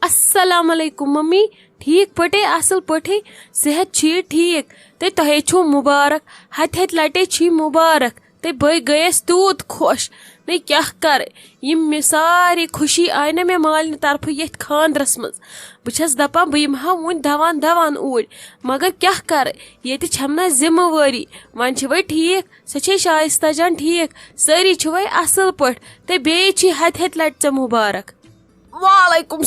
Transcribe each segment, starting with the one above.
السلام علیکم ممی ٹھیک پٹے اصل پٹے صحت چھ ٹھیک تے تہے چھو مبارک ہتھ لٹے چھ مبارک تے بے گیس تیوت خوش نہیں کیا کر یم میں ساری خوشی آئی نا مے مالنہ طرف یتھ خاندرس مز بچس دپان بہ یمہا ون دوان دوان اوڑ مگر کیا کر یہ چھم نا ذمہ واری ون چھ وے ٹھیک سہ چھ شائستہ جان ٹھیک ساری چھ وے اصل پٹ تے بیٚیہِ چھ ہتھ لٹہِ ژےٚ مبارک. وعلیکم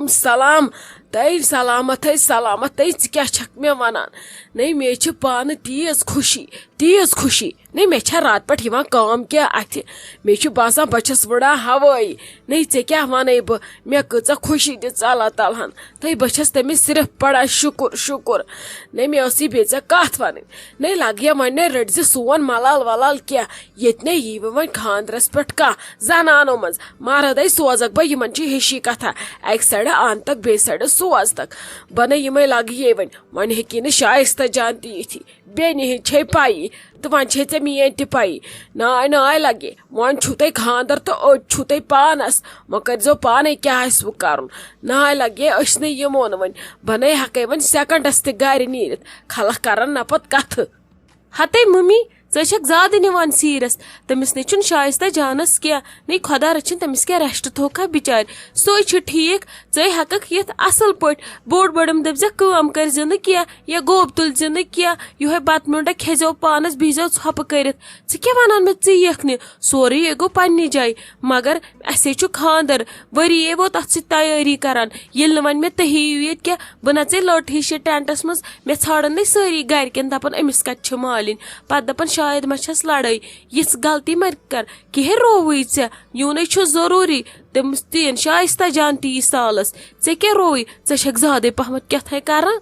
السلام تی سلامت ژٕ کیٛاہ چھکھ مےٚ ونان نہیں مے چھ پانہٕ تیز خوشی نہیں مے چھا رات پٮ۪ٹھ یِوان کٲم کینٛہہ اتھِ مے چھ باسان بہٕ چھس وٕڑان ہوٲیی نہیں ژےٚ کیٛاہ ونے بہٕ مےٚ کۭژاہ خوشی دِژ اللہ تعالیٰ ہن تہٕ بہٕ چھس تٔمِس صرف پڑان شُکر نہیں مےٚ ٲسٕے بیٚیہِ ژےٚ کتھ ونٕنۍ نہیں لگیا وۄنۍ نے رٔٹۍ زِ سون ملال ولال کینٛہہ ییٚتہِ نے یی وۄنۍ خاندرس پٮ۪ٹھ کانٛہہ زنانو منٛز مرٕدے سوزکھ بہٕ یِمن چھِ ہِشی کتھا اکہِ سایڈٕ انتکھ بیٚیہِ سایڈٕ سوزتکھ بنے یِمے لگیے وۄنۍ ہیٚکی نہٕ شائستہ جان تہِ یِتھی بیٚنہِ ہِنٛدۍ چھے پایی تہٕ وۄنۍ چھے ژےٚ میٲنۍ تہِ پایی ناے لگے وۄنۍ چھُو تۄہہِ خاندر تہٕ أڑۍ چھُو تۄہہِ پانس وۄنۍ کٔرۍزیٚو پانے کیٛاہ آسہِ وۄنۍ کرُن ناے لگے أسۍ نہٕ یِمو نہٕ وۄنۍ بنے ہٮ۪کے وۄنۍ سیکنڈس تہِ گرِ نیٖرِتھ خلق کرن نہ پتہٕ کتھٕ. ہتے ممی ژٕ چھکھ زیادٕ نِوان سیٖریس تٔمِس نے چھُنہٕ شائستہ جانس کینٛہہ نہیں خۄدا رٔچھِنۍ تٔمِس کیٛاہ ریسٹ تھوکھا بِچارِ سُے چھُ ٹھیک ژٕ ہٮ۪ککھ یِتھ اصل پٲٹھۍ بوٚڑ بٔڑم دٔپزٮ۪کھ کٲم کٔرزِ نہٕ کینٛہہ یا گوٚب تُلزِ نہٕ کینٛہہ یِہوے بتہٕ میوٚنڈا کھیزیو پانس بِہزیو ژھۄپہٕ کٔرِتھ ژٕ کیٛاہ ونان مےٚ ژٕ یِکھ نہٕ سورُے یے گوٚو پننہِ جایہِ مگر اسے چھُ خاندر ؤری ووت اتھ سۭتۍ تیٲری کران ییٚلہِ نہٕ وۄنۍ مےٚ تُہۍ یِیِو ییٚتہِ کینٛہہ بہٕ نژے لٔٹ ہِش ٹینٹس منٛز مےٚ ژھانڈن نٕے سٲری گرِکٮ۪ن دپان أمِس کتہِ چھِ مالِنۍ پتہٕ دپان شاید ما چھس لڑٲے یِژھ غلطی مہ کر کہے رووٕے ژےٚ یوٗنٕے چھُ ضروٗری تٔمِس دِیِن شائستہ جان تی سالس ژےٚ کیٛاہ رووٕے ژےٚ چھکھ زیادے پہمتھ کیٛاہ کران.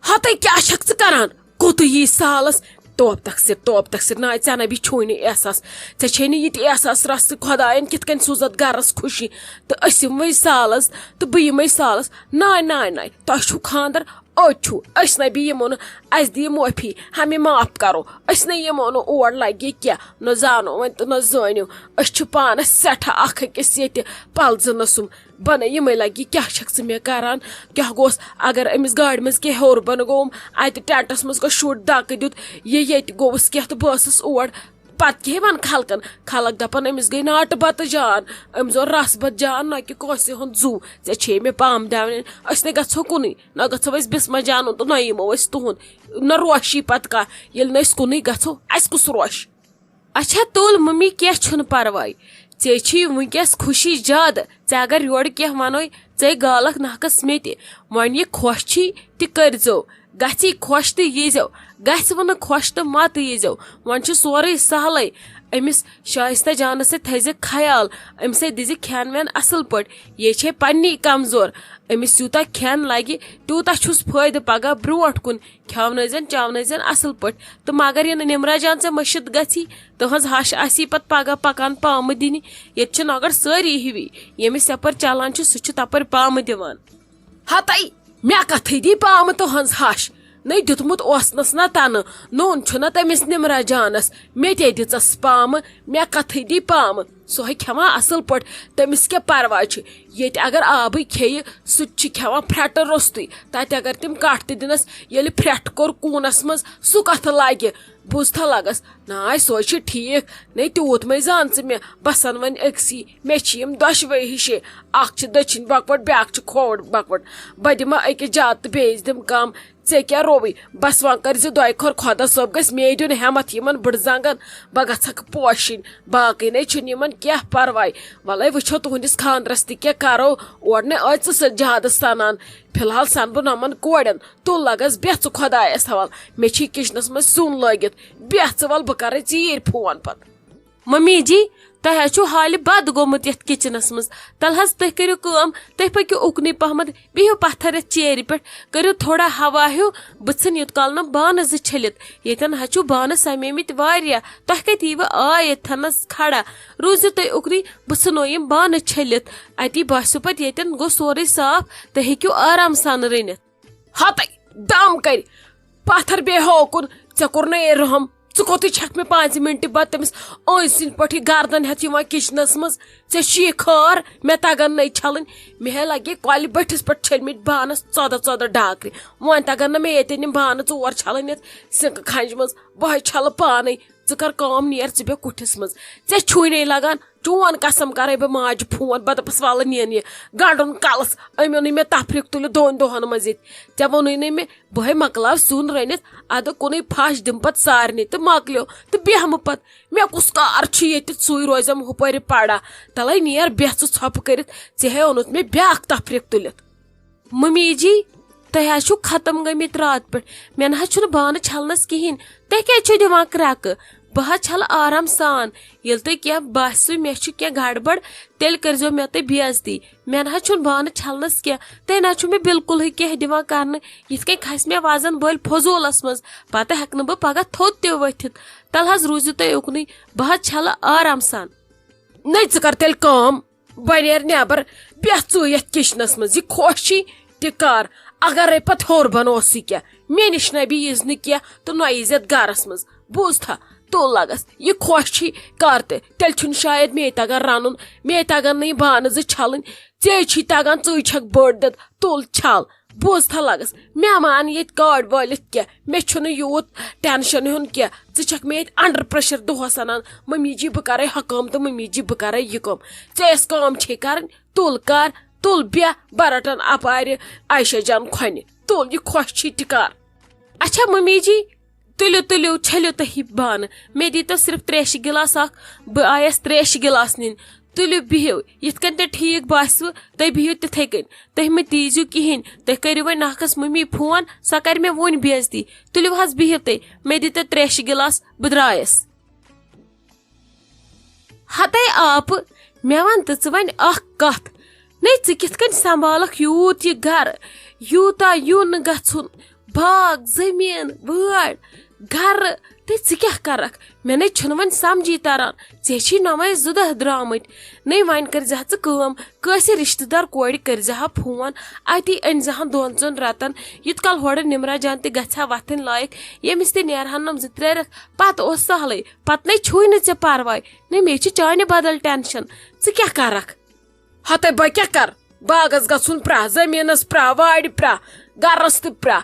ہتے کیٛاہ چھکھ ژٕ کران کوٚتُے یی سالس توب تقصیر ناے ژےٚ نہ بھی چھُے نہٕ احساس ژےٚ چھے نہٕ یہِ تہِ احساس رژھ خۄداین کِتھ کٔنۍ سوٗزتھ گرس خوشی تہٕ أسۍ یِموے سالس تہٕ بہٕ یِمے سالس ناے تۄہہِ چھُو خاندر أڑۍ چھُو أسۍ نہ بھی یِمو نہٕ اسہِ دِیہِ معٲفی ہمیں معاف کرو أسۍ نہ یِمو نہٕ اور لگہِ کینٛہہ نہ زانو وۄنۍ تہٕ نہ زٲنِو أسۍ چھِ پانس سٮ۪ٹھاہ اکھ أکِس ییٚتہِ پلزٕ نسُم بنے یِمے لگہِ کیٛاہ چھکھ ژٕ مےٚ کران کیٛاہ گوٚژھ اگر أمِس گاڑِ منٛز کینٛہہ ہیوٚر بۄن گوٚوُم اتہِ ٹینٹس منٛز گوٚو شُر دکہٕ دیُت یہِ ییٚتہِ گوٚوُس کینٛہہ تہٕ بہٕ ٲسٕس اور پتہٕ کیٛاہ ون خلقن خلق دپان أمِس گٔے ناٹہٕ بتہٕ جان أمۍ زون رس بتہٕ جان نہ کہِ کٲنٛسہِ ہُنٛد زُو ژےٚ چھے مےٚ پام دِوٕنۍ أسۍ نَے گژھو کُنُے نہ گژھو أسۍ بسمہ جانُن تہٕ نہ یِمو أسۍ تُہُنٛد نہ روشی پتہٕ کانٛہہ ییٚلہِ نہٕ أسۍ کُنُے گژھو اسہِ کُس روش. اچھا تُل ممی کینٛہہ چھُنہٕ پرواے ژےٚ چھی وٕنکیٚس خوشی زیادٕ ژےٚ اگر یورٕ کینٛہہ ونوے ژے گالکھ نکھس مےٚ تہِ وۄنۍ یہِ خۄش چھی تہِ کٔرزیو گژھی خۄش تہٕ ییٖزیو گژھِ وٕ نہٕ خۄش تہٕ مت ییٖزیو وۄنۍ چھُ سورُے سہلٕے أمِس شائستہ جانس سۭتۍ تھٲیزِ خیال أمِس سۭتۍ دِزِ کھٮ۪ن وٮ۪ن اصل پٲٹھۍ یے چھے پننی کمزور أمِس یوٗتاہ کھٮ۪ن لگہِ تیوٗتاہ چھُس فٲیدٕ پگہہ برونٛٹھ کُن کھٮ۪ونٲیزٮ۪ن چاونٲیزٮ۪ن اصل پٲٹھۍ تہٕ مگر یہِ نمرا جان ژےٚ مٔشِد گژھی تٕہنٛز ہش آسی پتہٕ پگہہ پکان پامہٕ دِنہِ ییٚتہِ چھِ نۄگڑ سٲری ہِوی ییٚمِس یپٲرۍ چلان چھُ سُہ چھُ تپٲرۍ پامہٕ دِوان. ہتے مےٚ کتھٕے دی پامہٕ تُہنٛز ہش نٔے دیُتمُت اوسنس نہ تنہٕ نوٚن چھُنہ تٔمِس نمرا جانس مےٚ تے دِژس پامہٕ مےٚ کتھٕے دی پامہٕ سُہ ہے کھٮ۪وان اصل پٲٹھۍ تٔمِس کیٛاہ پرواے چھُ ییٚتہِ اگر آبٕے کھیٚیہِ سُہ تہِ چھِ کھٮ۪وان پھرٛٹہٕ روٚستُے تتہِ اگر تِم کٹھ تہِ دِنس ییٚلہِ پھرٛٹھ کوٚر کوٗنس منٛز سُہ کتھٕ لگہِ بوٗزتھا لگس ناے سۄے چھِ ٹھیٖک نے تیوٗت مے زان ژٕ مےٚ بسن وۄنۍ أکسٕے مےٚ چھِ یِم دۄشوے ہِشے اکھ چھِ دٔچھِنۍ بکوٹ بیاکھ چھِ کھووُر بکوٹ بہٕ دِمہٕ أکِس زیادٕ تہٕ بیٚیِس دِمہٕ کم ژےٚ کیٛاہ رووٕے بس وۄنۍ کٔرزِ دۄیہِ خٲر خۄدا صٲب گژھِ مے دیُن ہٮ۪متھ یِمن بٕڑٕ زنگن بہٕ گژھکھ پوشِنۍ باقٕے نَے چھُنہٕ یِمن کینٛہہ پرواے وَلے وٕچھو تُہنٛدِس خاندرس تہِ کیٛاہ کرو اور نے ٲسۍ ژٕ سجادٕ سنان فی الحال سن بہٕ نۄمن کورٮ۪ن تُل لگس بیٚہہ ژٕ خۄدایس حوال مےٚ چھی کچنس منٛز سیُن لٲگِتھ بیٚہہ ژٕ ول بہٕ کرے ژیٖرۍ فون پتہٕ. ممی جی تۄہہِ حظ چھُو حالہِ بد گوٚمُت یتھ کچنس منٛز تل حظ تُہۍ کٔرِو کٲم تُہۍ پٔکِو اُکنُے پہمتھ بِہِو پتھر یتھ چیرِ پٮ۪ٹھ کٔرِو تھوڑا ہوا ہیوٗ بہٕ ژھٕنہٕ یوٗت کال نہٕ بانہٕ زٕ چھٔلِتھ ییٚتٮ۪ن حظ چھُو بانہٕ سمیمٕتۍ واریاہ تۄہہِ کتہِ ییٖوٕ آے ییٚتھنس کھڑا روٗزِو تُہۍ اُکنُے بہٕ ژھٕنو یِم بانہٕ چھٔلِتھ اتی باسیو پتہٕ ییٚتٮ۪ن گوٚو سورُے صاف تُہۍ ہیٚکِو آرام سان رٔنِتھ. ہتے دم کر پتھر بیٚیہِ ہوکُن ژےٚ کوٚر نہٕ رحم کوتھے چھکھ مےٚ 5 منٹ بعد تٔمِس أنۍ سٕنٛدۍ پٲٹھۍ گردن ہٮ۪تھ یِوان کچنس منٛز ژےٚ چھُ یہِ خٲر مےٚ تگن نٔے چھلٕنۍ مےٚ ہے لگے کۄلہِ بٔٹھِس پٮ۪ٹھ چھٔلمٕتۍ بانس 14 ڈاکرِ وۄنۍ تگن نہٕ مےٚ ییٚتٮ۪ن یِم بانہٕ 4 چھلٕنۍ یتھ سِنکہٕ کھنجہِ منٛز بہے چھلہٕ پانے ژٕ کر کٲم نیر ژٕ بیٚہہ کُٹھِس منٛز ژےٚ چھُے نَے لگان چون قسم کرے بہٕ ماجہِ فون بہٕ دپس وَلہٕ نِن یہِ گنڈُن کلس أمۍ اوٚنُے مےٚ تفریٖق تُلہِ 2 دۄہن منٛز ییٚتہِ ژےٚ ووٚنُے نہٕ مےٚ بہے مۄکلاو سیُن رٔنِتھ ادٕ کُنُے پھش دِمہٕ پتہٕ سارنٕے تہٕ مۄکلیو تہٕ بیٚہمہٕ پتہٕ مےٚ کُس کار چھُ ییٚتہِ ژٕے روزم ہُپٲرِ پڑا تلے نیر بیٚہہ ژٕ ژھۄپہٕ کٔرِتھ ژےٚ ہے اوٚنُتھ مےٚ بیٛاکھ تفریٖق تُلِتھ ممی جی تُہۍ حظ چھِو ختم گٔمٕتۍ راتہٕ پٮ۪ٹھ مےٚ نہ حظ چھُنہٕ بانہٕ چھلنس کِہینۍ تُہۍ کیازِ چھِو دِوان کرٛٮ۪کہٕ بہٕ حظ چھلہٕ آرام سان ییٚلہِ تۄہہِ کینٛہہ باسِوٕ مےٚ چھُ کینٛہہ گڑبڑ تیٚلہِ کٔرزیٚو مےٚ تُہۍ بے عزتی مےٚ نہ حظ چھُنہٕ بانہٕ چھلنس کینٛہہ تُہۍ نہ حظ چھِو مےٚ بالکُلٕے کینٛہہ دِوان کرنہٕ یِتھ کٔنۍ کھسہِ مےٚ وزن بٔلۍ فضوٗلس منٛز پتہٕ ہٮ۪کہٕ نہٕ بہٕ پگہہ تھوٚد تہِ ؤتھِتھ تل حظ روٗزِو تُہۍ اُکنُے بہٕ حظ چھلہٕ آرام سان نٔے ژٕ کر تیٚلہِ کٲم بہٕ نیر نٮ۪بر بیٚہہ ژٕ یتھ کچنس منٛز یہِ خۄش چھی تہِ کر اگرے پتہٕ ہیوٚر بۄن اوسُے کینٛہہ مےٚ نِش نبی یٖز نہٕ کینٛہہ تہٕ نۄ ییٖزٮ۪تھ گرس منٛز بوٗزتھا تُل لگس یہِ خۄش چھی کر تہِ تیٚلہِ چھُنہٕ شاید مے تگان رنُن مے تگن نہٕ یہِ بانہٕ زٕ چھلٕنۍ ژے چھی تگان ژٕے چھکھ بٔڑ دٔد تُل چھل بوٗزتھا لگس مےٚ مان ییٚتہِ گاڑِ وٲلِتھ کینٛہہ مےٚ چھُنہٕ یوٗت ٹینشن ہیوٚن کینٛہہ ژٕ چھکھ مےٚ ییٚتہِ انڈر پریشر دۄہس انان ممی جی بہٕ کرے ہُہ کٲم تہٕ ممی جی بہٕ کرے یہِ کٲم ژےٚ ٲس کٲم چھے کرٕنۍ تُل کر تُل بیٚہہ بہٕ رٹن اپارِ عایشہ جان کھۄنہِ تُل یہِ خۄش چھی تہِ کر اچھا ممی جی تُلِو تُلِو چھٔلِو تُہۍ یہِ بانہٕ مےٚ دیٖتو صرف 3 گِلاس اکھ بہٕ آیس 3 گِلاس نِنۍ تُلِو بِہِو یِتھ کٔنۍ تۄہہِ ٹھیٖک باسوٕ تُہۍ بِہِو تِتھٕے کٔنۍ تُہۍ مہٕ تیٖزِو کِہینۍ تُہۍ کٔرِو وۄنۍ ناکھس ممی فون سۄ کرِ مےٚ وُنۍ بے عزتی تُلِو حظ بِہِو تُہۍ مےٚ دیٖتو 3 گِلاس بہٕ درٛایس ہتے آپہٕ مےٚ ون تہٕ ژٕ وۄنۍ اکھ کتھ نے ژٕ کِتھ کٔنۍ سمبالکھ یوٗت یہِ گرٕ یوٗتاہ یُن گژھُن باغ زٔمیٖن وٲر گرٕ تہٕ ژٕ کیٛاہ کرکھ مےٚ نے چھُنہٕ وۄنۍ سمجھی تران ژےٚ چھی نوے 2 دۄہ درٛامٕتۍ نے وۄنۍ کٔرزِ ژٕ کٲم کٲنٛسہِ رشتہٕ دار کورِ کٔرزِ ہا فون اتی أنزِ ہن 2-3 رٮ۪تن یُت کال ہورٕ نمرا جان تہِ گژھِ ہا وتھٕنۍ لایق ییٚمِس تہِ نیرہن نم 2-3 رٮ۪تھ پتہٕ اوس سہلٕے پتہٕ نے چھُے نہٕ ژےٚ پرواے نے مےٚ چھُ چانہِ بدل ٹینشن ژٕ کیٛاہ کرکھ ہتے بہٕ کیٛاہ کر باغس گژھُن پرٛا زٔمیٖنس پرٛا وارِ پرٛا گرس تہِ پرٛا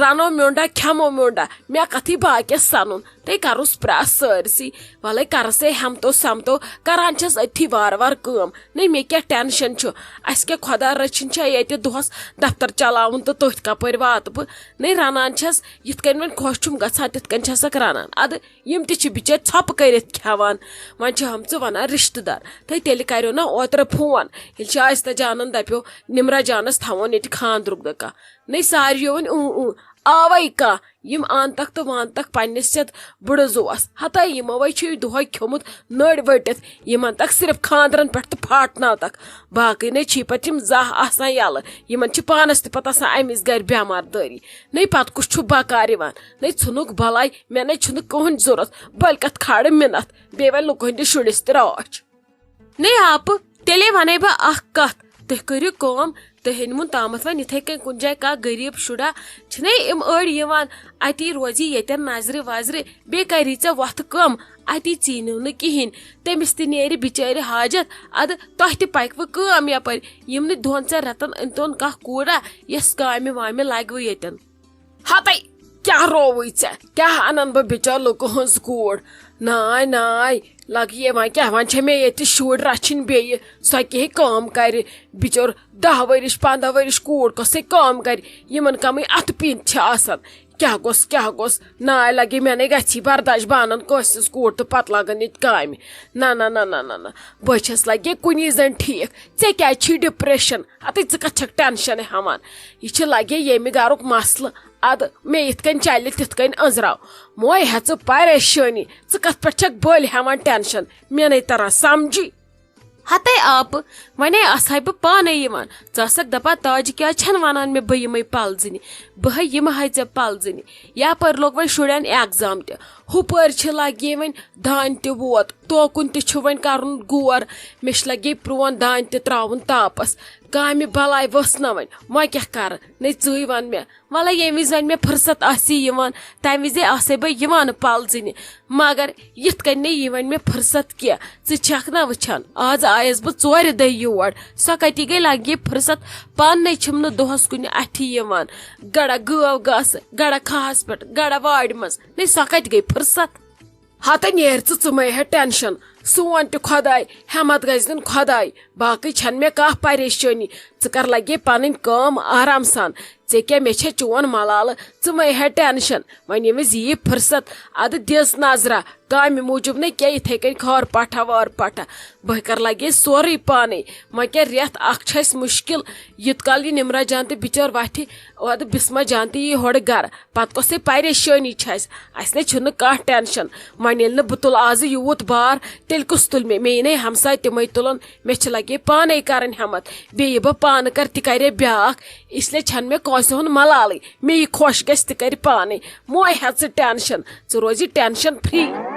رنو میونڈا کھٮ۪مو میونڈا مےٚ کتھٕے باقیس سنُن تُہۍ کروس پرٛا سٲرسٕے ولے کرسے ہٮ۪متو سمتو کران چھس أتھی وارٕ وارٕ کٲم نے مےٚ کیٛاہ ٹینشن چھُ اسہِ کیٛاہ خۄدا رٔچھِنۍ چھا ییٚتہِ دۄہس دفتر چلاوُن تہٕ تٔتھۍ کپٲرۍ واتہٕ بہٕ نے رنان چھس یِتھ کٔنۍ وۄنۍ خۄش چھُم گژھان تِتھ کٔنۍ چھسکھ رنان ادٕ یِم تہِ چھِ بِچٲرۍ ژھۄپہٕ کٔرِتھ کھٮ۪وان وۄنۍ چھِ ہمژٕ ونان رشتہٕ دار تُہۍ تیٚلہِ کریو نا اوترٕ فون ییٚلہِ شائستہ جانن دپیو نمرا جانس تھاوون ییٚتہِ خاندرُک دۄہ نے ساروِیو وۄنۍ آوے کانٛہہ یِم انتکھ تہٕ وانتکھ پننِس یتھ بٕڑٕ زووس ہتے یِموے چھُ دۄہے کھیومُت نٔرۍ ؤٹِتھ یِم انتکھ صرف خاندرن پٮ۪ٹھ تہٕ پھاٹناوتکھ باقٕے نے چھی پتہٕ یِم زاہ آسان یلہٕ یِمن چھِ پانس تہِ پتہٕ آسان أمِس گرِ بٮ۪مار دٲری نے پتہٕ کُس چھُ بکار یِوان نے ژھٕنُکھ بلاے مےٚ نے چھُنہٕ کٕہٕنۍ ضروٗرت بٔلکہِ کھاڑٕ مِنتھ بیٚیہِ وۄنۍ لُکہٕ ہٕنٛدِس شُرِس تہِ راچھ نے آپہٕ تیٚلے ونَے بہٕ اکھ کتھ تُہۍ کٔرِو کٲم تُہۍ أنۍوُن تامتھ وۄنۍ یِتھٕے کٔنۍ کُنہِ جایہِ کانٛہہ غریٖب شُرا چھِنَے یِم أڑۍ یِوان اتی روزی ییٚتٮ۪ن نظرِ وظرِ بیٚیہِ کری ژےٚ وۄتھٕ کٲم اتی ژیٖنِو نہٕ کِہینۍ تٔمِس تہِ نیرِ بِچٲرِ حاجت ادٕ تۄہہِ تہِ پکوٕ کٲم یپٲرۍ یِم نہٕ 2-3 رٮ۪تن أنۍتون کانٛہہ کوٗرا یۄس کامہِ وامہِ لگوٕ ییٚتٮ۪ن ہتے کیٛاہ رووٕے ژےٚ کیٛاہ انن بہٕ بِچٲر لُکہٕ ہٕنٛز کوٗر ناے ناے لگیے وۄنۍ کیٛاہ وۄنۍ چھےٚ مےٚ ییٚتہِ شُرۍ رچھِنۍ بیٚیہِ سۄ کیٛاہ کٲم کرِ بِچور 10 ؤرِش 15 ؤرِش کوٗر کۄسے کٲم کرِ یِمن کمٕے اتھٕ پیٖنتۍ چھِ آسان کیٛاہ گوٚژھ ناے لگے مےٚ نے گژھی برداش بہٕ انن کٲنٛسہِ ہٕنٛز کوٗر تہٕ پتہٕ لاگن ییٚتہِ کامہِ نہ بہٕ چھس لگے کُنی زن ٹھیٖک ژےٚ کیٛازِ چھی ڈپریشن اتے ژٕ کتھ چھکھ ٹینشن ہٮ۪وان یہِ چھِ لگے ییٚمہِ گرُک مسلہٕ ادٕ مےٚ یِتھ کٔنۍ چلہِ تِتھ کٔنۍ أنزراو موے ہے ژٕ پریشٲنی ژٕ کتھ پٮ۪ٹھ چھکھ بٔلۍ ہٮ۪وان ٹینشن مےٚ نے تران سمجھی ہتے آپہٕ وۄنۍ آسہٕ ہا بہٕ پانے یِوان ژٕ ٲسکھ دپان تاجہِ کیٛازِ چھنہٕ ونان مےٚ بہٕ یِمے پلزٕنہِ بہٕ ہے یِمہٕ ہا ژےٚ پلزٕنہِ یپٲرۍ لوٚگ وۄنۍ شُرٮ۪ن ایٚگزام تہِ ہپٲرۍ لگے وۄنۍ دانہِ تہِ ووت توکُن تہِ چھُ وۄنۍ کرُن غور مےٚ لگے پرٛون دانہِ تہِ تراوُن تاپس کامہِ بلاے ؤژھ نہ وۄنۍ کیٛاہ کرٕ نے ژٕے ون مےٚ وَلہ ییٚمہِ وِزِ وۄنۍ مےٚ فرست آسی یِوان تمہِ وِزے آسے بہٕ یِوان پلزٕنہِ مگر یِتھ کٔنۍ نہٕ یی وۄنۍ مےٚ فرست کینٛہہ ژٕ چھکھ نہ وٕچھان آز آیس بہٕ 4 دۄہ یور سۄ کتی گٔے لگہِ فرست پانے چھِم نہٕ دۄہس کُنہِ اَتھِ یِوان گڑا گٲو گاسہٕ گڑا کھہس پٮ۪ٹھ گڑا وارِ منٛز نے سۄ کتہِ گٔے فرست ہتہ نیرِ ژٕ مے ہے ٹینشن سون تہِ خۄداے ہٮ۪مت گژھِ دِنۍ خۄداے باقٕے چھنہٕ مےٚ کانٛہہ پریشٲنی ژٕ کر لگے پنٕنۍ کٲم آرام سان ژےٚ کیٛاہ مےٚ چھےٚ چون ملالہٕ ژٕ مے ہے ٹینشن وۄنۍ ییٚمہِ وِزِ یی فرست ادٕ دِژ نظرا کامہِ موٗجوٗب نہٕ کینٛہہ یِتھے کٔنۍ کھار پٹھا وار پٹھا بہٕ کر لگے سورُے پانے وۄنۍ کیٛاہ رٮ۪تھ اکھ چھِ اسہِ مُشکل یوٗت کال یہِ نمرا جان تہِ بِچٲر وتھِ ادٕ بسما جان تہِ یی ہورٕ گرٕ پتہٕ کۄسٕے پریشٲنی چھِ اسہِ نے چھُنہٕ کانٛہہ ٹینشن وۄنۍ ییٚلہِ نہٕ بہٕ تُلہٕ آزٕ یوٗت بار تیٚلہِ کُس تُلہِ مےٚ یِنے ہمساے تِمے تُلن مےٚ چھِ لگے پانے کرٕنۍ ہٮ۪مت بیٚیہِ بہٕ پانہٕ کر تہِ کرے بیاکھ اس لیے چھنہٕ مےٚ کٲنٛسہِ ہُنٛد ملالٕے مےٚ یہِ خۄش گژھِ تہِ کرِ پانے موے ہٮ۪ژ ژٕ ٹینشن ژٕ روزِ ٹینشن فری